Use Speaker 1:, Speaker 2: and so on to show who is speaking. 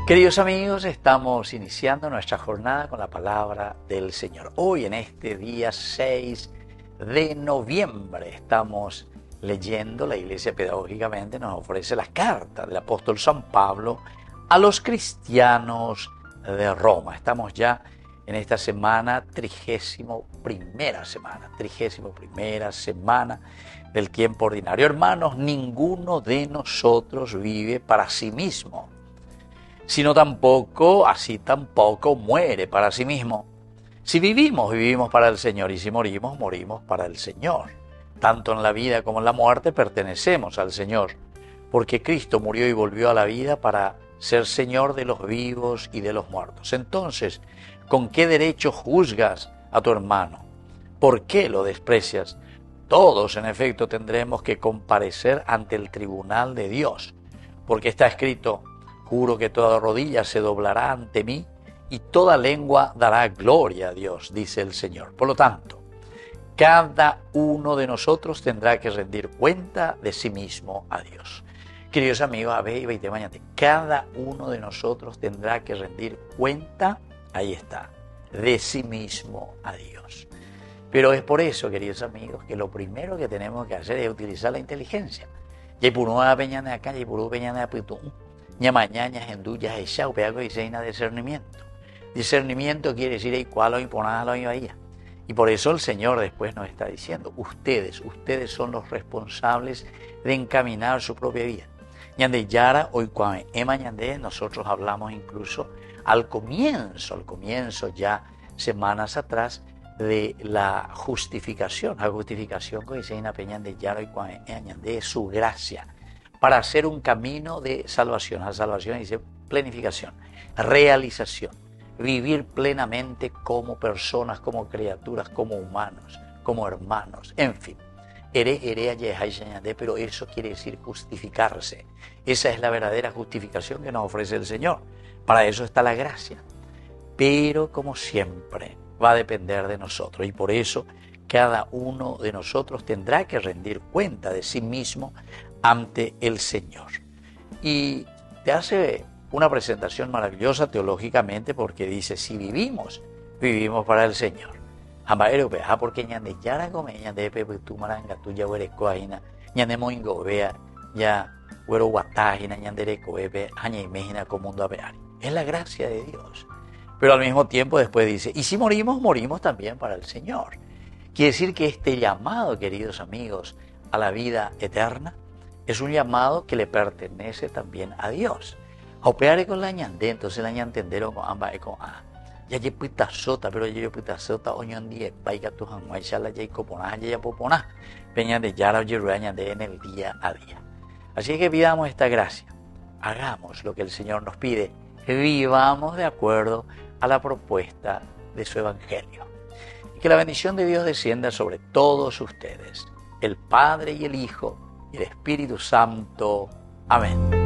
Speaker 1: Queridos amigos, estamos iniciando nuestra jornada con la palabra del Señor. Hoy, en este día 6 de noviembre, estamos leyendo, la Iglesia pedagógicamente nos ofrece la carta del apóstol San Pablo a los cristianos de Roma. Estamos ya en esta semana, 31ª semana del tiempo ordinario. Hermanos, ninguno de nosotros vive para sí mismo, sino tampoco muere para sí mismo. Si vivimos, vivimos para el Señor, y si morimos, morimos para el Señor. Tanto en la vida como en la muerte pertenecemos al Señor, porque Cristo murió y volvió a la vida para ser Señor de los vivos y de los muertos. Entonces, ¿con qué derecho juzgas a tu hermano? ¿Por qué lo desprecias? Todos, en efecto, tendremos que comparecer ante el tribunal de Dios, porque está escrito: juro que toda rodilla se doblará ante mí y toda lengua dará gloria a Dios, dice el Señor. Por lo tanto, cada uno de nosotros tendrá que rendir cuenta de sí mismo a Dios. Queridos amigos, cada uno de nosotros tendrá que rendir cuenta, ahí está, de sí mismo a Dios. Pero es por eso, queridos amigos, que lo primero que tenemos que hacer es utilizar la inteligencia. Discernimiento quiere decir el cual y por eso el Señor después nos está diciendo: ustedes son los responsables de encaminar su propia vida. Nosotros hablamos incluso al comienzo ya semanas atrás de la justificación. La justificación de su gracia, para hacer un camino de salvación. La salvación dice planificación, realización, vivir plenamente como personas, como criaturas, como humanos, como hermanos, en fin. Pero eso quiere decir justificarse. Esa es la verdadera justificación que nos ofrece el Señor. Para eso está la gracia. Pero, como siempre, va a depender de nosotros, y por eso cada uno de nosotros tendrá que rendir cuenta de sí mismo ante el Señor. Y te hace una presentación maravillosa teológicamente, porque dice: si vivimos, vivimos para el Señor. Porque es la gracia de Dios. Pero al mismo tiempo después dice: y si morimos, morimos también para el Señor. Quiere decir que este llamado, queridos amigos, a la vida eterna es un llamado que le pertenece también a Dios. Entonces la ñantendero con ambas eco a ya ye pita sota, pero yo pita sota oñon die paiga tu hanguay shala ya copona ya popona peña de yara yeruaña de en el día a día. Así que pidamos esta gracia, hagamos lo que el Señor nos pide, vivamos de acuerdo a la propuesta de su evangelio. Y que la bendición de Dios descienda sobre todos ustedes, el Padre y el Hijo y el Espíritu Santo. Amén.